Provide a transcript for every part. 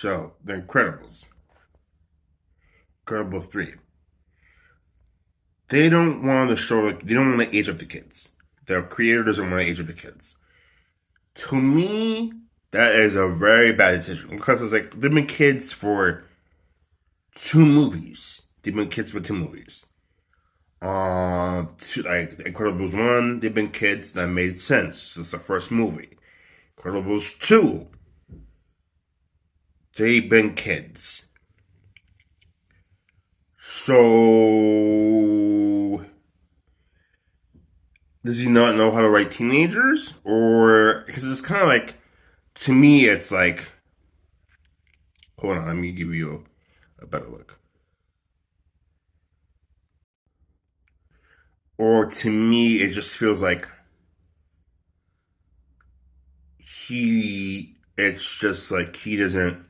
So, The Incredibles, Incredible 3. They don't want to show, like, they don't want to age up the kids. The creator doesn't want to age up the kids. To me, that is a very bad decision because it's like they've been kids for two movies. They've been kids for two movies. Like Incredibles 1, they've been kids that made sense. It's the first movie. Incredibles 2, they've been kids. So, does he not know how to write teenagers? Or, because it's kind of like, to me, it's like, hold on, let me give you a better look. Or to me, it just feels like it's just like he doesn't,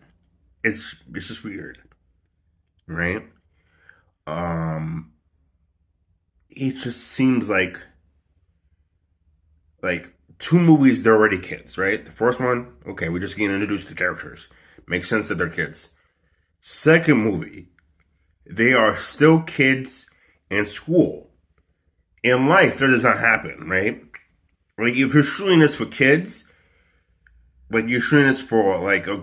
it's just weird, right? Um, it just seems like two movies, they're already kids, right? The first one, okay, we're just getting introduced to characters. Makes sense that they're kids. Second movie, they are still kids in school. In life, that does not happen, right? Like, if you're shooting this for kids, like, you're shooting this for, like, a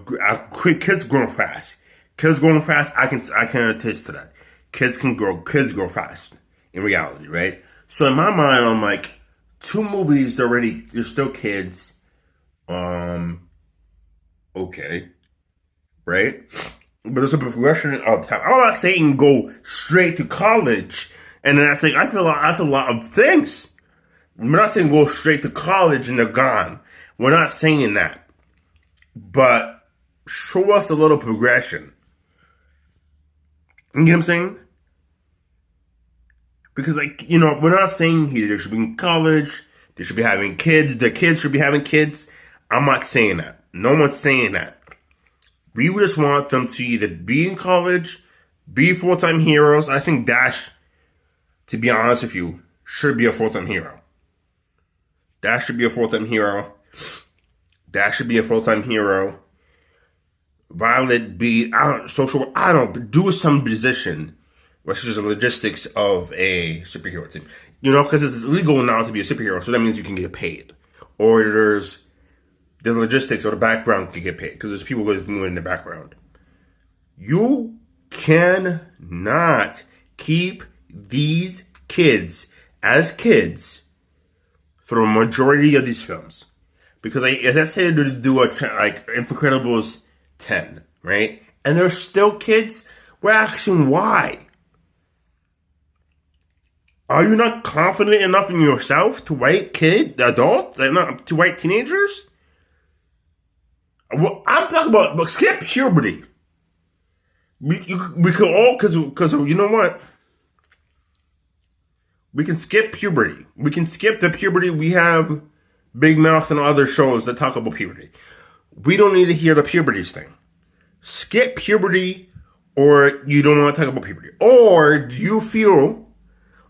quick, kids growing fast. Kids growing fast, I can attest to that. Kids grow fast, in reality, right? So in my mind, I'm like, two movies, they're still kids. Um, okay, right? But there's a progression of time. I'm not saying go straight to college, and then that's a lot of things. We're not saying go straight to college and they're gone. We're not saying that, but show us a little progression. You know what I'm saying? Because, like, we're not saying here they should be in college, they should be having kids, the kids should be having kids. I'm not saying that. No one's saying that. We just want them to either be in college, be full-time heroes. I think Dash, to be honest with you, should be a full-time hero. Dash should be a full-time hero. Dash should be a full-time hero. Violet be, I don't, do some position, which is the logistics of a superhero team. Because it's legal now to be a superhero, so that means you can get paid. Or there's the logistics or the background can get paid, because there's people who's moving in the background. You cannot keep these kids as kids for the majority of these films. Because let's say to do like Incredibles 10, right? And they're still kids. We're asking why. Are you not confident enough in yourself to write adults, not to write teenagers? Well, I'm talking about skip puberty. We could all, because you know what? We can skip puberty. We can skip the puberty. We have Big Mouth and other shows that talk about puberty. We don't need to hear the puberties thing. Skip puberty, or you don't want to talk about puberty. Or do you feel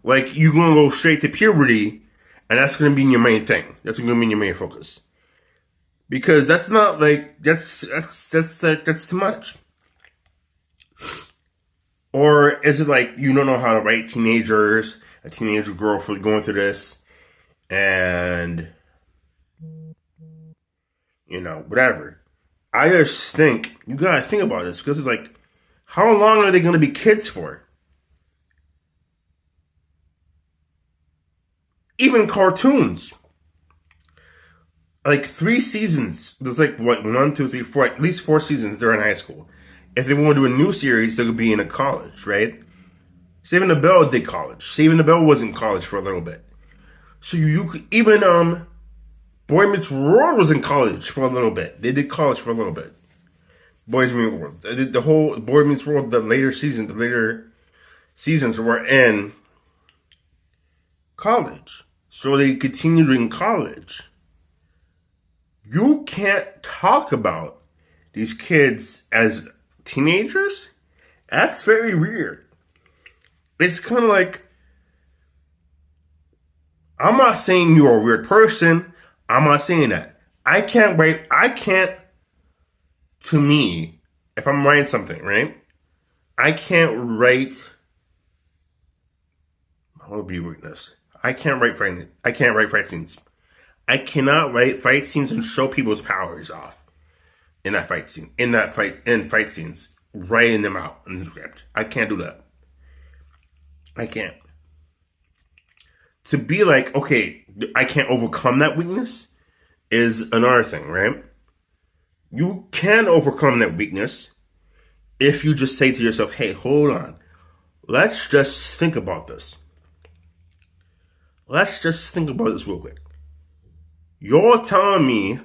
like you're going to go straight to puberty, and that's going to be your main thing? That's going to be your main focus. Because that's not like, that's too much. Or is it like you don't know how to write teenagers, a teenager girl for going through this, and whatever. I just think you gotta think about this, because it's like, how long are they gonna be kids for? Even cartoons, like 3 seasons. There's like what, 1, 2, 3, 4, at least 4 seasons. They're in high school. If they want to do a new series, they could be in a college, right? Saving the Bell did college. Saving the Bell was in college for a little bit. So you could even Boy Meets World was in college for a little bit. They did college for a little bit. Boys Meets World. The whole Boy Meets World, the later seasons were in college. So they continued in college. You can't talk about these kids as teenagers. That's very weird. It's kind of like, I'm not saying you're a weird person. I'm not saying that. To me, if I'm writing something, right? I can't write. What would be weakness? I can't write fight. I can't write fight scenes. I cannot write fight scenes and show people's powers off in that fight scene. In fight scenes, writing them out in the script. I can't do that. I can't. To be like, okay, I can't overcome that weakness is another thing, right? You can overcome that weakness if you just say to yourself, hey, hold on. Let's just think about this. Let's just think about this real quick. You're telling me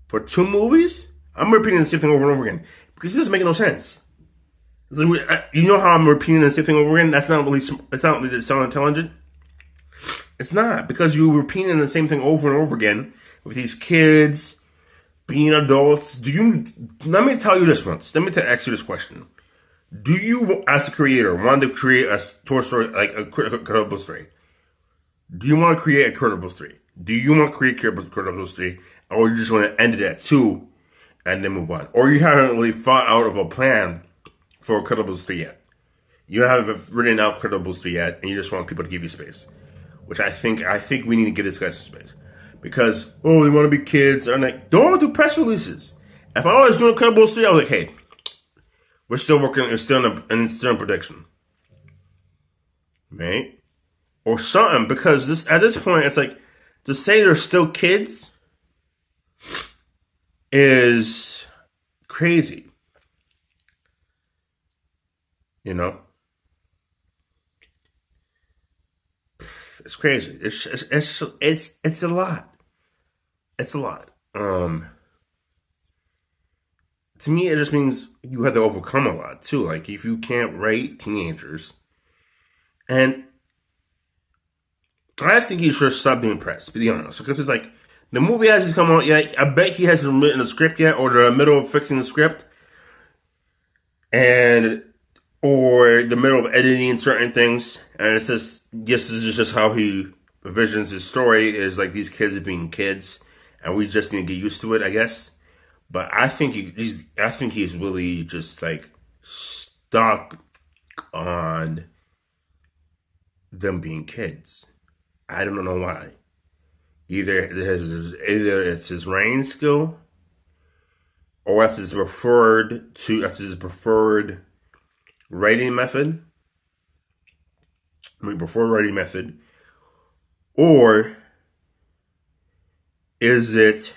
for 2 movies, I'm repeating the same thing over and over again because it doesn't make no sense. You know how I'm repeating the same thing over again? That's not really sound intelligent. It's not, because you're repeating the same thing over and over again with these kids being adults. Let me tell you this once. Let me ask you this question. Do you, as a creator, want to create a Toy Story, like a credible story? Do you want to create a credible story? Do you want to create a credible story? Or you just want to end it at 2 and then move on? Or you haven't really thought out of a plan for a credible story yet? You haven't written out credible story yet, and you just want people to give you space. Which I think we need to get this guy some space. Because, they want to be kids. I'm like, don't do press releases. If I was doing a credible story, I was like, hey, we're still working, it's still in production. Right? Or something, because at this point, it's like, to say they're still kids is crazy. You know? It's crazy. It's a lot. It's a lot. To me, it just means you have to overcome a lot too. Like, if you can't write teenagers, and I just think you should stop being pressed, to be honest, because it's like the movie hasn't come out yet. I bet he hasn't written the script yet, or they're in the middle of fixing the script, or the middle of editing certain things, and it's just, this is just how he envisions his story, is like these kids being kids, and we just need to get used to it, I guess. But I think he's really just like stuck on them being kids. I don't know why. Either it's his writing skill, or that's his preferred writing method. Or is it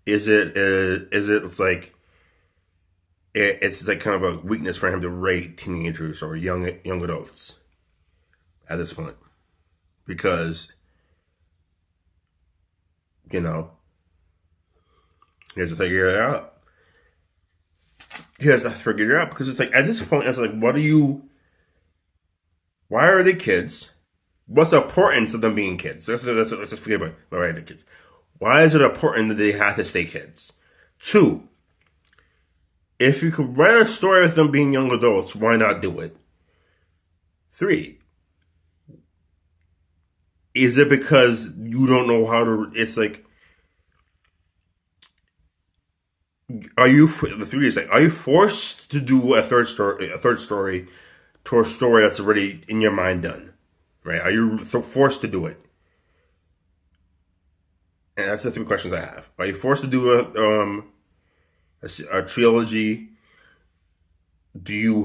it's like it's like kind of a weakness for him to rate teenagers or young adults at this point, because he has to figure it out. Because it's like, at this point, it's like, why are they kids? What's the importance of them being kids? Let's just forget about the kids. Why is it important that they have to stay kids? 2, if you could write a story with them being young adults, why not do it? 3, is it because you don't know how to? It's like, are you forced to do a third story to a story that's already in your mind done, right? Are you forced to do it? And that's the 3 questions I have. Are you forced to do a trilogy? Do you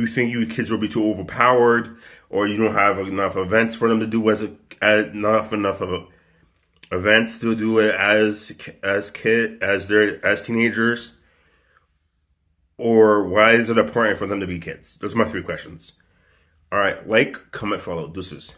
think you kids will be too overpowered, or you don't have enough events for them to do enough of events to do it as teenagers? Or why is it important for them to be kids? Those are my 3 questions. All right, like, comment, follow. Deuces.